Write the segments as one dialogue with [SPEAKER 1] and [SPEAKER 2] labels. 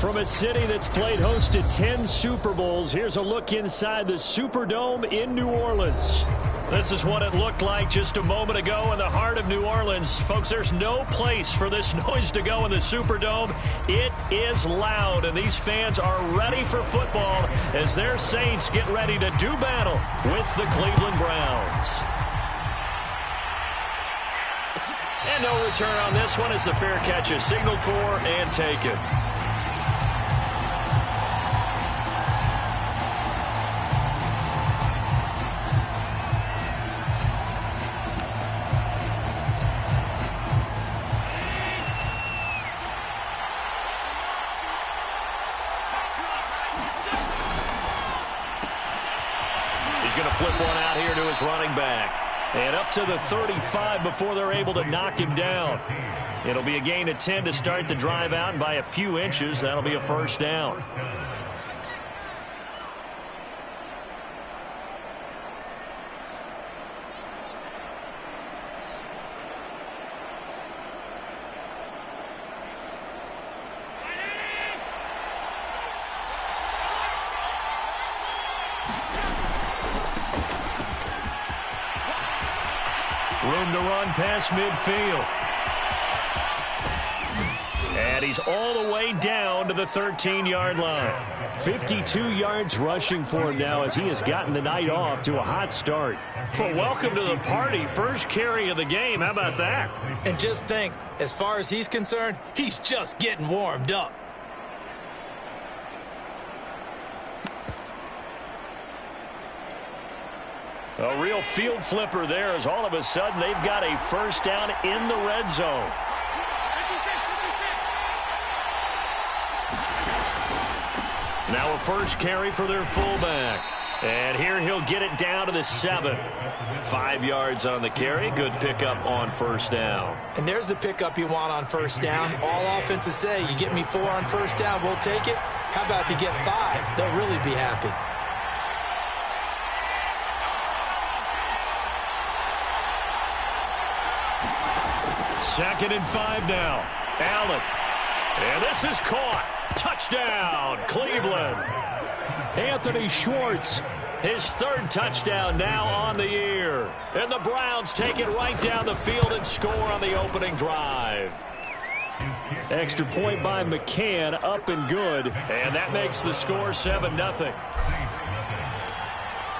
[SPEAKER 1] From a city that's played host to 10 Super Bowls, here's a look inside the Superdome in New Orleans. This is what it looked like just a moment ago in the heart of New Orleans. Folks, there's no place for this noise to go in the Superdome. It is loud, and these fans are ready for football as their Saints get ready to do battle with the Cleveland Browns. And no return on this one as the fair catch is signaled for and taken. He's going to flip one out here to his running back. And up to the 35 before they're able to knock him down. It'll be a gain of 10 to start the drive out, and by a few inches, that'll be a first down. Room to run past midfield. And he's all the way down to the 13-yard line. 52 yards rushing for him now as he has gotten the night off to a hot start. Well, welcome to the party. First carry of the game. How about that?
[SPEAKER 2] And just think, as far as he's concerned, he's just getting warmed up.
[SPEAKER 1] A real field flipper there as all of a sudden they've got a first down in the red zone. Now a first carry for their fullback. And here he'll get it down to the 7. 5 yards on the carry. Good pickup on first down.
[SPEAKER 2] And there's the pickup you want on first down. All offenses say, you get me 4 on first down, we'll take it. How about if you get 5? They'll really be happy.
[SPEAKER 1] Second and 5 now. Allen. And this is caught. Touchdown, Cleveland. Anthony Schwartz. His 3rd touchdown now on the year. And the Browns take it right down the field and score on the opening drive. Extra point by McCann, up and good. And that makes the score 7-0.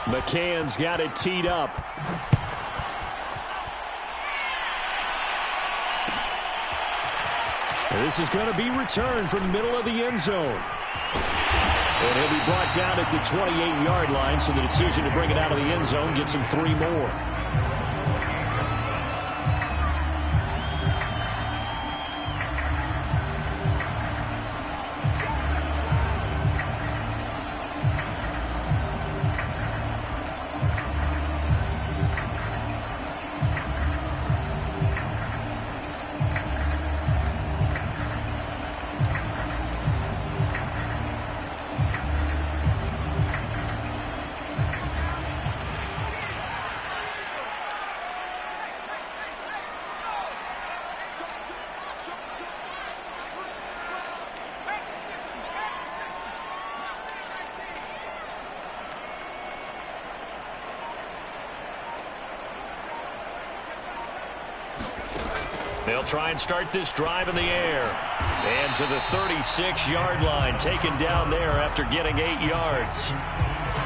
[SPEAKER 1] McCann's got it teed up. And this is going to be returned from the middle of the end zone. And he'll be brought down at the 28-yard line, so the decision to bring it out of the end zone gets him 3 more. They'll try and start this drive in the air. And to the 36-yard line, taken down there after getting 8 yards.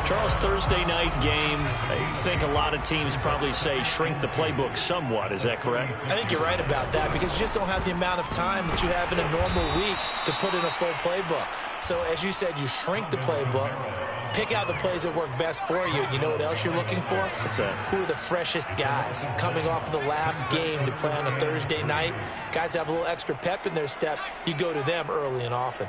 [SPEAKER 1] Charles, Thursday night game, I think a lot of teams probably say shrink the playbook somewhat. Is that correct?
[SPEAKER 2] I think you're right about that because you just don't have the amount of time that you have in a normal week to put in a full playbook. So, as you said, you shrink the playbook, pick out the plays that work best for you. You know what else you're looking for?
[SPEAKER 1] What's that?
[SPEAKER 2] Who are the freshest guys coming off the last game to play on a Thursday night? Guys have a little extra pep in their step. You go to them early and often.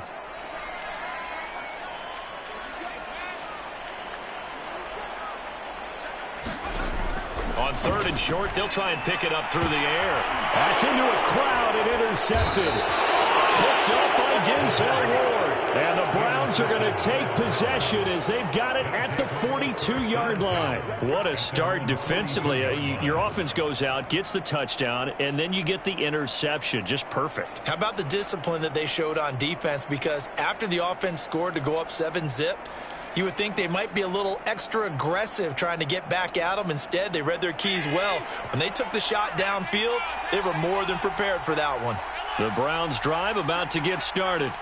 [SPEAKER 1] On 3rd and short, they'll try and pick it up through the air. That's into a crowd and intercepted. Picked up by Denzel Ward. And the Browns are going to take possession as they've got it at the 42-yard line. What a start defensively. Your offense goes out, gets the touchdown, and then you get the interception. Just perfect.
[SPEAKER 2] How about the discipline that they showed on defense? Because after the offense scored to go up 7-zip, you would think they might be a little extra aggressive trying to get back at them. Instead, they read their keys well. When they took the shot downfield, they were more than prepared for that one.
[SPEAKER 1] The Browns drive about to get started.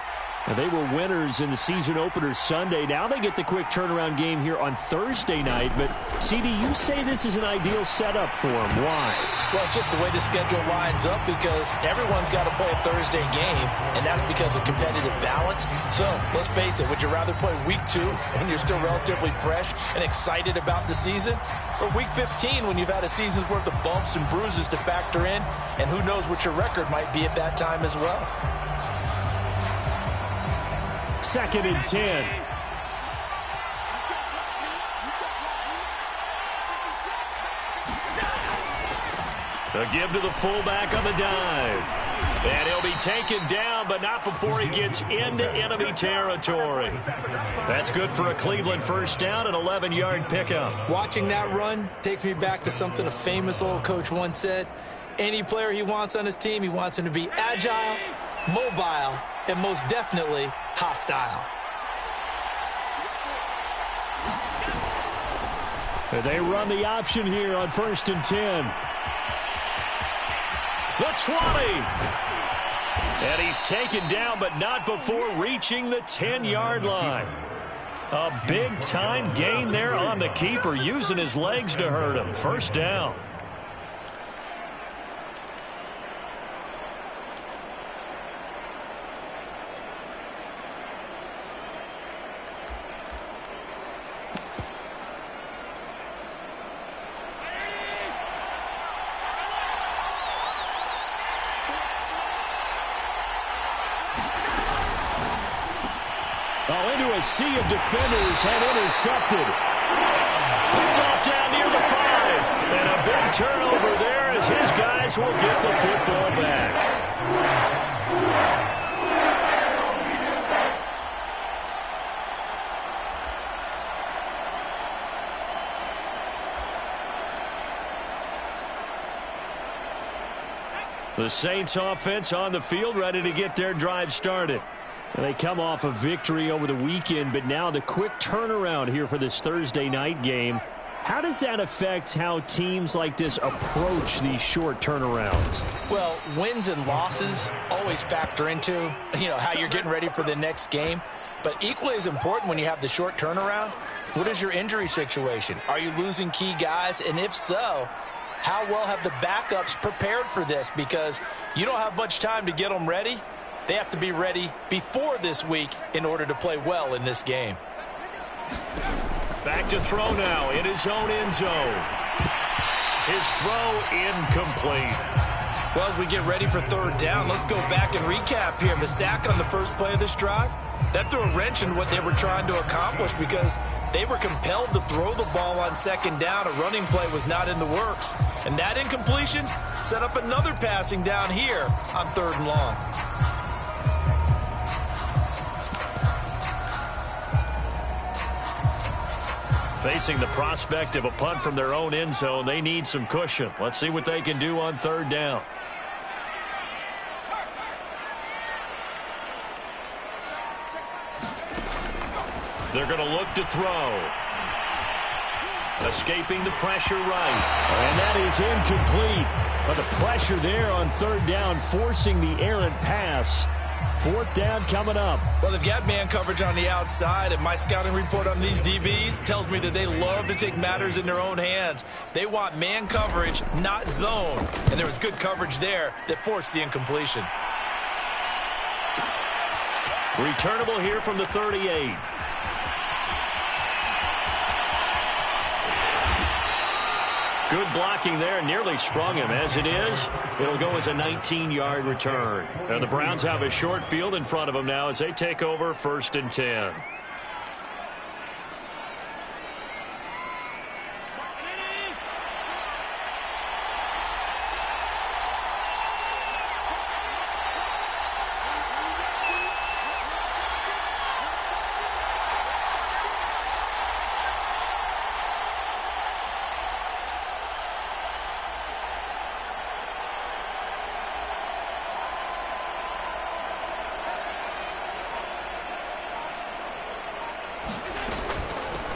[SPEAKER 1] Now, they were winners in the season opener Sunday. Now they get the quick turnaround game here on Thursday night. But, CD, you say this is an ideal setup for them. Why?
[SPEAKER 2] Well, it's just the way the schedule lines up because everyone's got to play a Thursday game, and that's because of competitive balance. So, let's face it, would you rather play week 2 when you're still relatively fresh and excited about the season? Or week 15 when you've had a season's worth of bumps and bruises to factor in, and who knows what your record might be at that time as well?
[SPEAKER 1] 2nd and 10. A give to the fullback on the dive. And he'll be taken down, but not before he gets into enemy territory. That's good for a Cleveland first down, an 11-yard pickup.
[SPEAKER 2] Watching that run takes me back to something a famous old coach once said. Any player he wants on his team, he wants him to be agile, mobile, and most definitely hostile.
[SPEAKER 1] They run the option here on 1st and 10. The 20. And he's taken down, but not before reaching the 10-yard line. A big-time gain there on the keeper, using his legs to hurt him. First down. Into a sea of defenders had intercepted. Picked off down near the 5. And a big turnover there as his guys will get the football back. The Saints offense on the field, ready to get their drive started. They come off a victory over the weekend, but now the quick turnaround here for this Thursday night game. How does that affect how teams like this approach these short turnarounds?
[SPEAKER 2] Well, wins and losses always factor into, how you're getting ready for the next game. But equally as important when you have the short turnaround, what is your injury situation? Are you losing key guys? And if so, how well have the backups prepared for this? Because you don't have much time to get them ready. They have to be ready before this week in order to play well in this game.
[SPEAKER 1] Back to throw now in his own end zone. His throw incomplete.
[SPEAKER 2] Well, as we get ready for 3rd down, let's go back and recap here. The sack on the first play of this drive, that threw a wrench in what they were trying to accomplish because they were compelled to throw the ball on 2nd down. A running play was not in the works. And that incompletion set up another passing down here on 3rd and long.
[SPEAKER 1] Facing the prospect of a punt from their own end zone, they need some cushion. Let's see what they can do on 3rd down. They're going to look to throw. Escaping the pressure right. And that is incomplete. But the pressure there on 3rd down, forcing the errant pass. 4th down coming up.
[SPEAKER 2] Well, they've got man coverage on the outside, and my scouting report on these DBs tells me that they love to take matters in their own hands. They want man coverage, not zone. And there was good coverage there that forced the incompletion.
[SPEAKER 1] Returnable here from the 38. Good blocking there, nearly sprung him. As it is, it'll go as a 19-yard return. And the Browns have a short field in front of them now as they take over 1st and 10.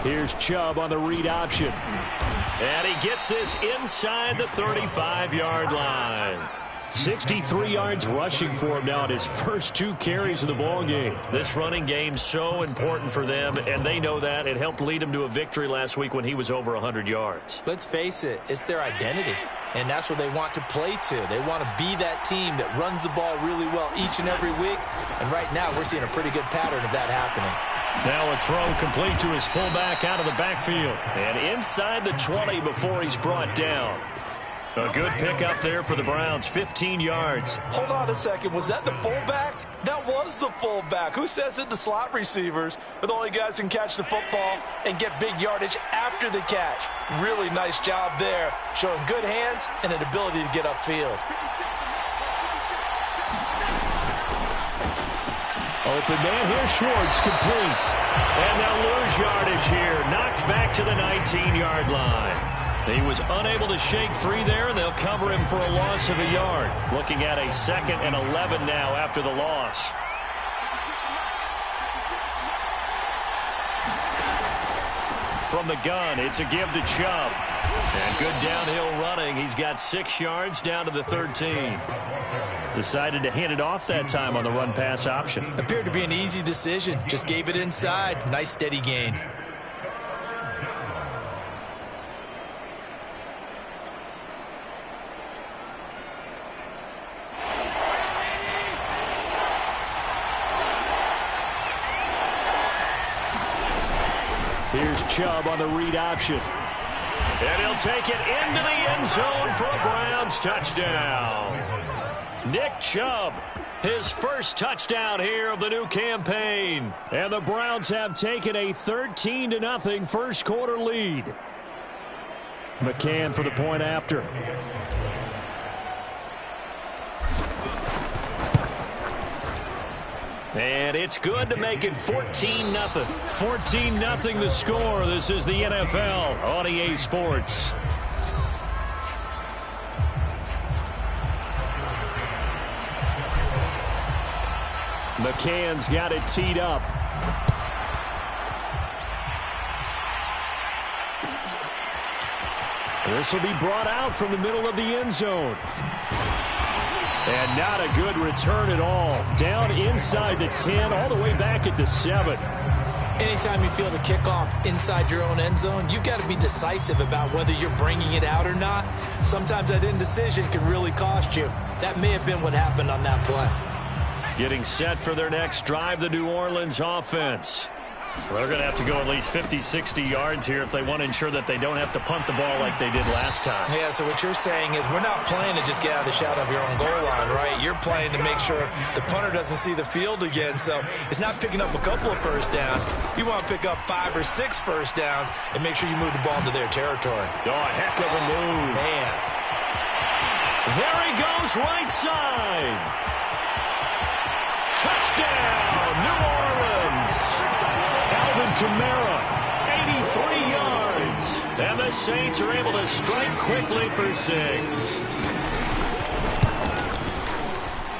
[SPEAKER 1] Here's Chubb on the read option. And he gets this inside the 35-yard line. 63 yards rushing for him now in his first 2 carries of the ball game. This running game so important for them, and they know that. It helped lead them to a victory last week when he was over 100 yards.
[SPEAKER 2] Let's face it, it's their identity, and that's what they want to play to. They want to be that team that runs the ball really well each and every week, and right now we're seeing a pretty good pattern of that happening.
[SPEAKER 1] Now a throw complete to his fullback out of the backfield, and inside the 20 before he's brought down. A good pickup there for the Browns, 15 yards.
[SPEAKER 3] Hold on a second. Was that the fullback? That was the fullback. Who says it? The slot receivers are the only guys who can catch the football and get big yardage after the catch. Really nice job there, showing good hands and an ability to get upfield.
[SPEAKER 1] Open man here, Schwartz, complete. And they'll lose yardage here. Knocked back to the 19-yard line. He was unable to shake free there, and they'll cover him for a loss of a yard. Looking at a 2nd and 11 now after the loss. From the gun, it's a give to Chubb. And good downhill running. He's got 6 yards down to the 13. Decided to hand it off that time on the run-pass option.
[SPEAKER 2] Appeared to be an easy decision. Just gave it inside. Nice steady gain.
[SPEAKER 1] Here's Chubb on the read option. And he'll take it into the end zone for a Browns touchdown. Nick Chubb, his first touchdown here of the new campaign. And the Browns have taken a 13-0 first quarter lead. McCann for the point after. And it's good to make it 14-0. 14-0 the score. This is the NFL on EA Sports. McCann's got it teed up. This will be brought out from the middle of the end zone. And not a good return at all. Down inside the 10, all the way back at the 7.
[SPEAKER 2] Anytime you feel the kickoff inside your own end zone, you've got to be decisive about whether you're bringing it out or not. Sometimes that indecision can really cost you. That may have been what happened on that play.
[SPEAKER 1] Getting set for their next drive, the New Orleans offense. Well, they're going to have to go at least 50, 60 yards here if they want to ensure that they don't have to punt the ball like they did last time.
[SPEAKER 2] Yeah, so what you're saying is we're not playing to just get out of the shadow of your own goal line, right? You're playing to make sure the punter doesn't see the field again. So it's not picking up a couple of first downs. You want to pick up 5 or 6 first downs and make sure you move the ball into their territory.
[SPEAKER 1] Oh, a heck of a move.
[SPEAKER 2] Man.
[SPEAKER 1] There he goes, right side. Touchdown, New Orleans. Alvin Kamara, 83 yards. And the Saints are able to strike quickly for 6.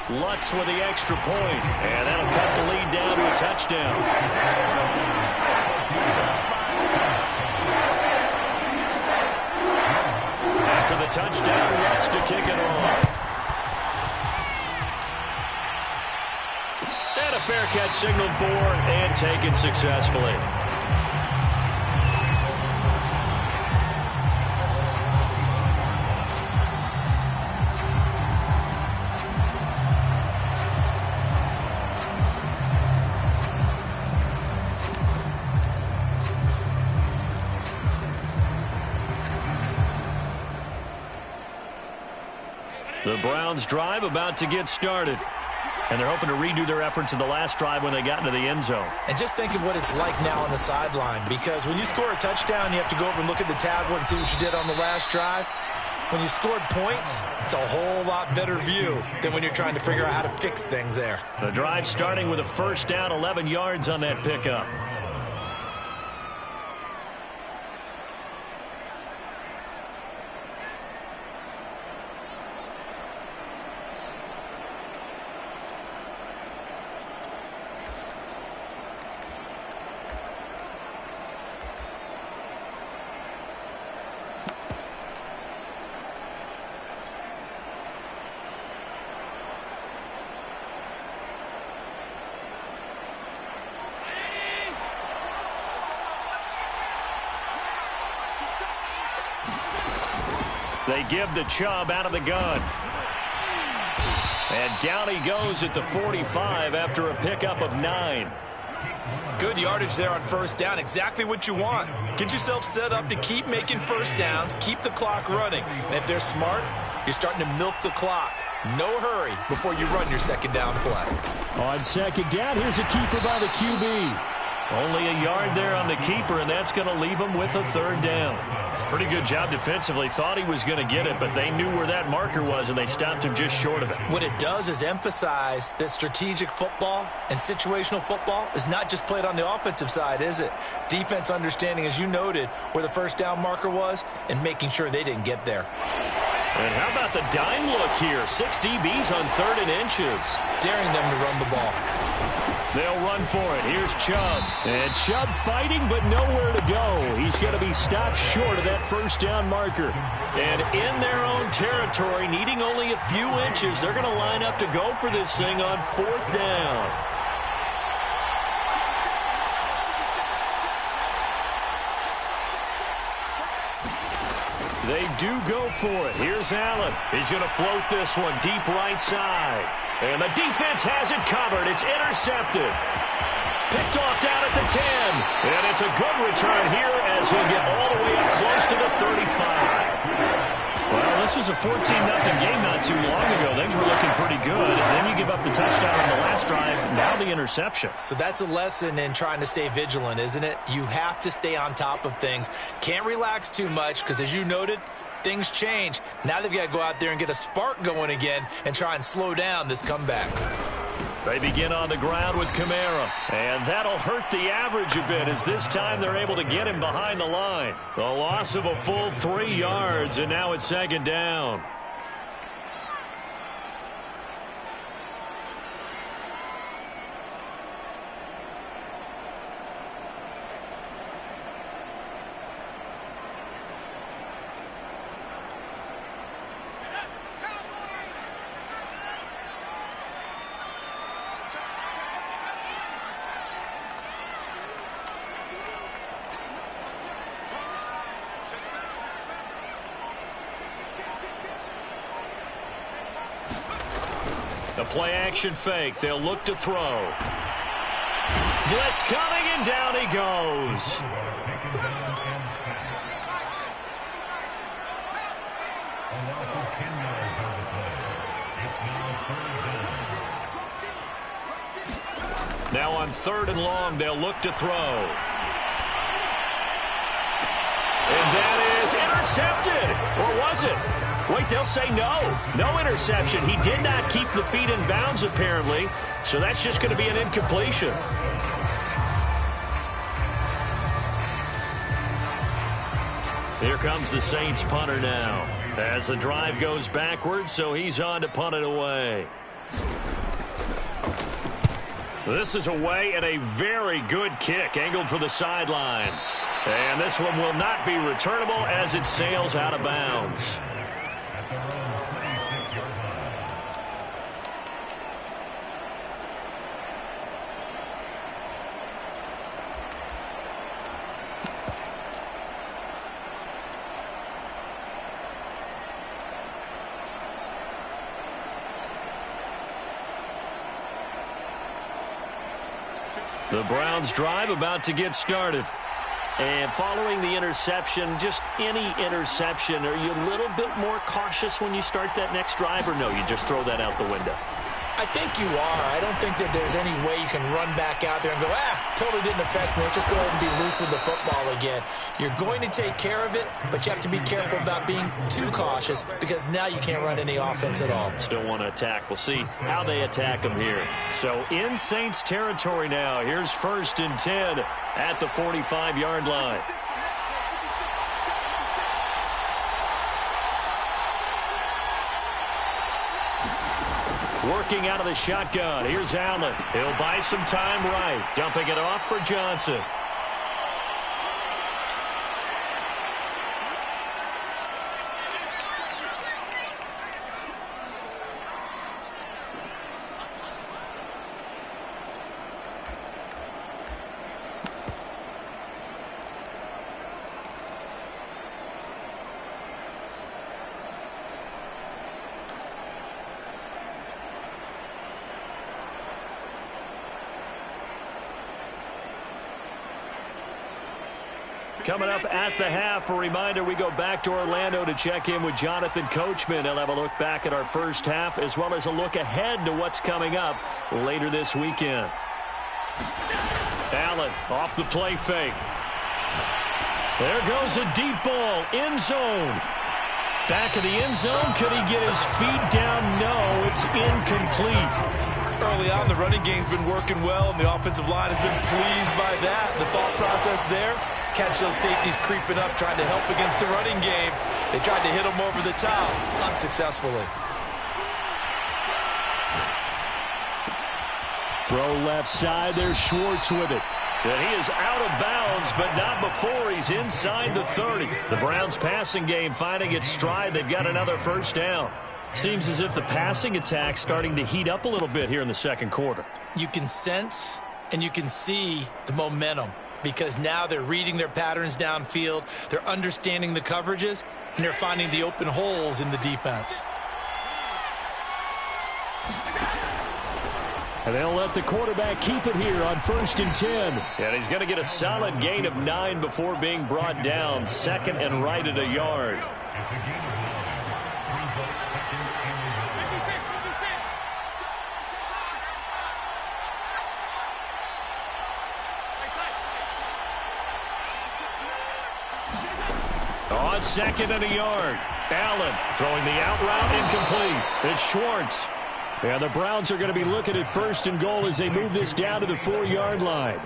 [SPEAKER 1] Lutz with the extra point. And that'll cut the lead down to a touchdown. After the touchdown, Lutz to kick it off. And a fair catch signaled for and taken successfully. The Browns drive about to get started. And they're hoping to redo their efforts in the last drive when they got into the end zone.
[SPEAKER 2] And just think of what it's like now on the sideline, because when you score a touchdown, you have to go over and look at the tablet and see what you did on the last drive. When you scored points, it's a whole lot better view than when you're trying to figure out how to fix things there.
[SPEAKER 1] The drive starting with a first down, 11 yards on that pickup. They give to Chubb out of the gun. And down he goes at the 45 after a pickup of 9.
[SPEAKER 2] Good yardage there on first down. Exactly what you want. Get yourself set up to keep making first downs, keep the clock running. And if they're smart, you're starting to milk the clock. No hurry before you run your second down play.
[SPEAKER 1] On second down, here's a keeper by the QB. Only a yard there on the keeper, and that's going to leave him with a third down. Pretty good job defensively. Thought he was going to get it, but they knew where that marker was, and they stopped him just short of it.
[SPEAKER 2] What it does is emphasize that strategic football and situational football is not just played on the offensive side, is it? Defense understanding, as you noted, where the first down marker was and making sure they didn't get there.
[SPEAKER 1] And how about the dime look here? 6 DBs on 3rd and inches.
[SPEAKER 2] Daring them to run the ball.
[SPEAKER 1] They'll run for it. Here's Chubb. And Chubb fighting, but nowhere to go. He's going to be stopped short of that first down marker. And in their own territory, needing only a few inches, they're going to line up to go for this thing on 4th down. They do go for it. Here's Allen. He's going to float this one deep right side. And the defense has it covered. It's intercepted. Picked off down at the 10. And it's a good return here as he'll get all the way up close to the 35. Well, this was a 14-0 game not too long ago. Things were looking pretty good. And then you give up the touchdown on the last drive. Now the interception.
[SPEAKER 2] So that's a lesson in trying to stay vigilant, isn't it? You have to stay on top of things. Can't relax too much because, as you noted, things change. Now they've got to go out there and get a spark going again and try and slow down this comeback.
[SPEAKER 1] They begin on the ground with Kamara. And that'll hurt the average a bit as this time they're able to get him behind the line. The loss of a full 3 yards, and now it's second down. The play-action fake. They'll look to throw. Blitz coming, and down he goes. Now on 3rd and long, they'll look to throw. And that is intercepted. Or was it? Wait, they'll say no. No interception. He did not keep the feet in bounds, apparently. So that's just going to be an incompletion. Here comes the Saints punter now. As the drive goes backwards, so he's on to punt it away. This is away and a very good kick, angled for the sidelines. And this one will not be returnable as it sails out of bounds. The Browns drive about to get started. And following the interception, just any interception, are you a little bit more cautious when you start that next drive, or no, you just throw that out the window?
[SPEAKER 2] I think you are. I don't think that there's any way you can run back out there and go, totally didn't affect me. Let's just go ahead and be loose with the football again. You're going to take care of it, but you have to be careful about being too cautious because now you can't run any offense at all.
[SPEAKER 1] Still want to attack. We'll see how they attack them here. So in Saints territory now, here's 1st and 10 at the 45-yard line. Working out of the shotgun. Here's Allen. He'll buy some time right. Dumping it off for Johnson. Coming up at the half, a reminder, we go back to Orlando to check in with Jonathan Coachman. He'll have a look back at our first half as well as a look ahead to what's coming up later this weekend. Allen off the play fake. There goes a deep ball, end zone. Back of the end zone, could he get his feet down? No, it's incomplete.
[SPEAKER 3] Early on, the running game's been working well, and the offensive line has been pleased by that. The thought process there, catch those safeties creeping up, trying to help against the running game. They tried to hit them over the top, unsuccessfully.
[SPEAKER 1] Throw left side, there's Schwartz with it. And he is out of bounds, but not before he's inside the 30. The Browns passing game finding its stride. They've got another first down. Seems as if the passing attack's starting to heat up a little bit here in the second quarter.
[SPEAKER 2] You can sense and you can see the momentum because now they're reading their patterns downfield, they're understanding the coverages, and they're finding the open holes in the defense.
[SPEAKER 1] And they'll let the quarterback keep it here on 1st and 10. And he's going to get a solid gain of 9 before being brought down. Second and right at a yard. On 2nd and a yard. Allen throwing the out route incomplete. It's Schwartz. And the Browns are going to be looking at 1st and goal as they move this down to the 4-yard line.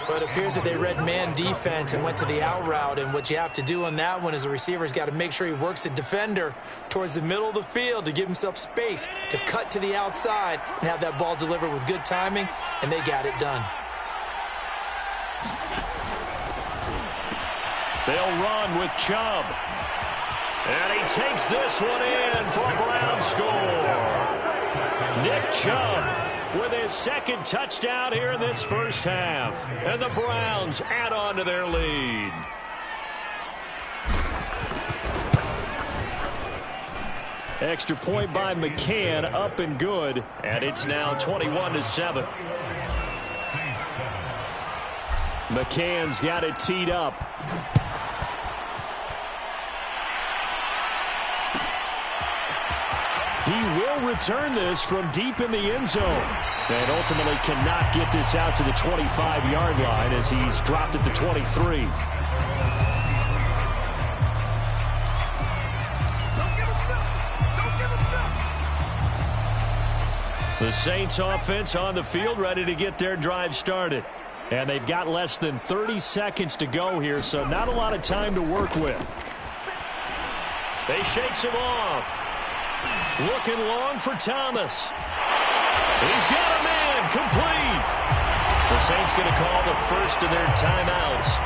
[SPEAKER 2] But it appears that they read man defense and went to the out route. And what you have to do on that one is the receiver's got to make sure he works the defender towards the middle of the field to give himself space to cut to the outside and have that ball delivered with good timing. And they got it done.
[SPEAKER 1] They'll run with Chubb. And he takes this one in for a Brown score. Nick Chubb with his second touchdown here in this first half. And the Browns add on to their lead. Extra point by McCann, up and good. And it's now 21-7. McCann's got it teed up. He will return this from deep in the end zone. And ultimately cannot get this out to the 25-yard line as he's dropped it to 23. The Saints offense on the field ready to get their drive started. And they've got less than 30 seconds to go here, so not a lot of time to work with. They shakes him off. Looking long for Thomas. He's got a man complete. The Saints going to call the first of their timeouts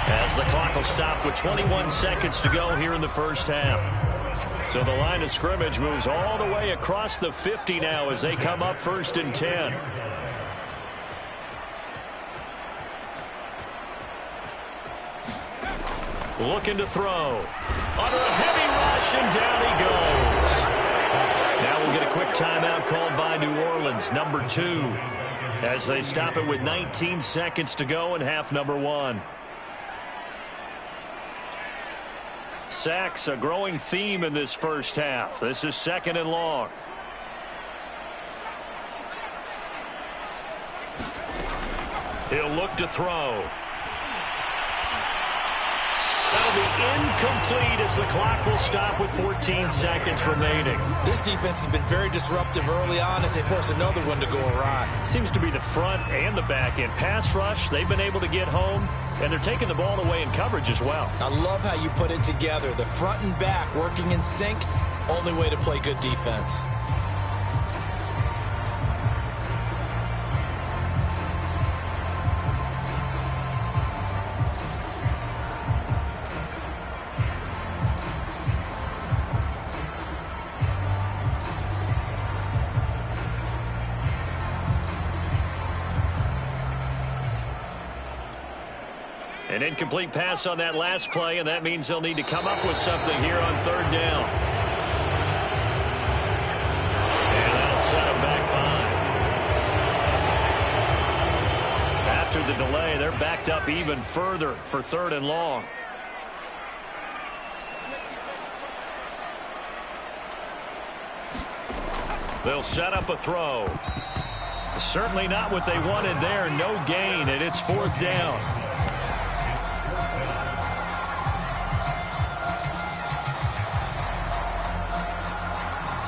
[SPEAKER 1] as the clock will stop with 21 seconds to go here in the first half. So the line of scrimmage moves all the way across the 50 now as they come up 1st and 10. Looking to throw. Under a heavy rush, and down he goes. Now we'll get a quick timeout called by New Orleans, number 2, as they stop it with 19 seconds to go in half number 1. Sacks, a growing theme in this first half. This is 2nd and long. He'll look to throw. That'll be incomplete as the clock will stop with 14 seconds remaining.
[SPEAKER 2] This defense has been very disruptive early on as they force another one to go awry.
[SPEAKER 1] Seems to be the front and the back end. Pass rush, they've been able to get home, and they're taking the ball away in coverage as well.
[SPEAKER 2] I love how you put it together. The front and back working in sync, only way to play good defense.
[SPEAKER 1] An incomplete pass on that last play, and that means they'll need to come up with something here on 3rd down. And that'll set them back 5. After the delay, they're they're backed up even further for 3rd and long. They'll set up a throw. Certainly not what they wanted there. No gain, and it's 4th down.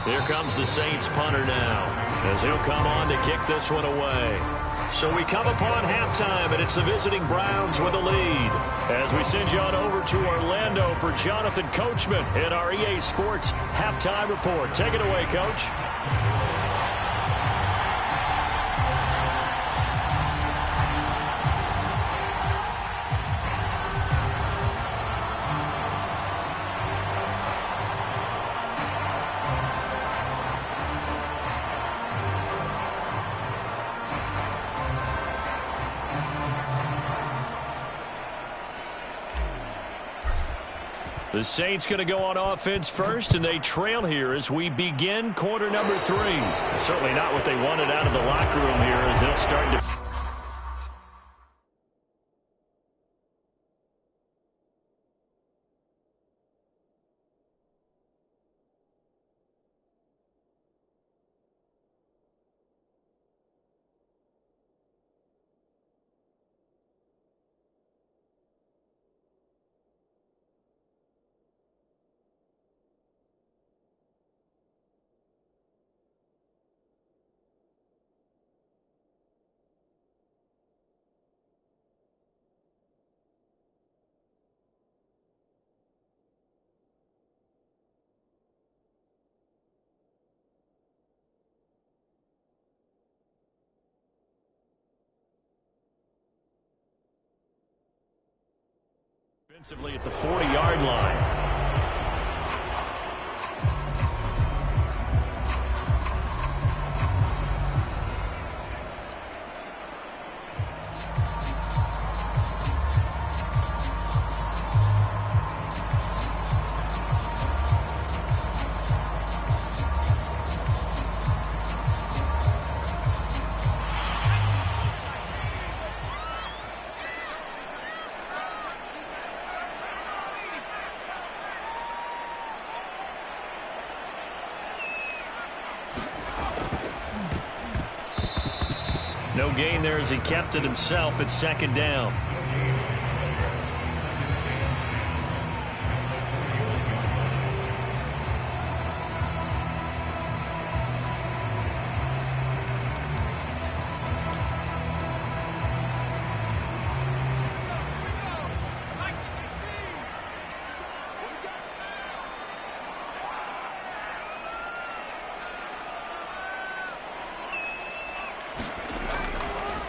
[SPEAKER 1] Here comes the Saints punter now, as he'll come on to kick this one away. So we come upon halftime, and it's the visiting Browns with a lead. As we send you on over to Orlando for Jonathan Coachman in our EA Sports Halftime Report. Take it away, Coach. The Saints going to go on offense first, and they trail here as we begin quarter number 3. Certainly not what they wanted out of the locker room here as they'll start to... Defensively at the 40-yard line. No gain there as he kept it himself at 2nd down.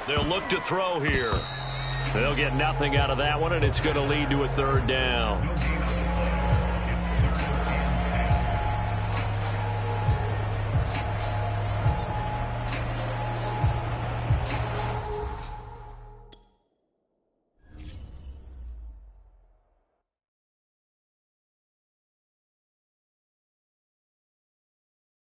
[SPEAKER 1] They'll look to throw here. They'll get nothing out of that one, and it's going to lead to a 3rd down.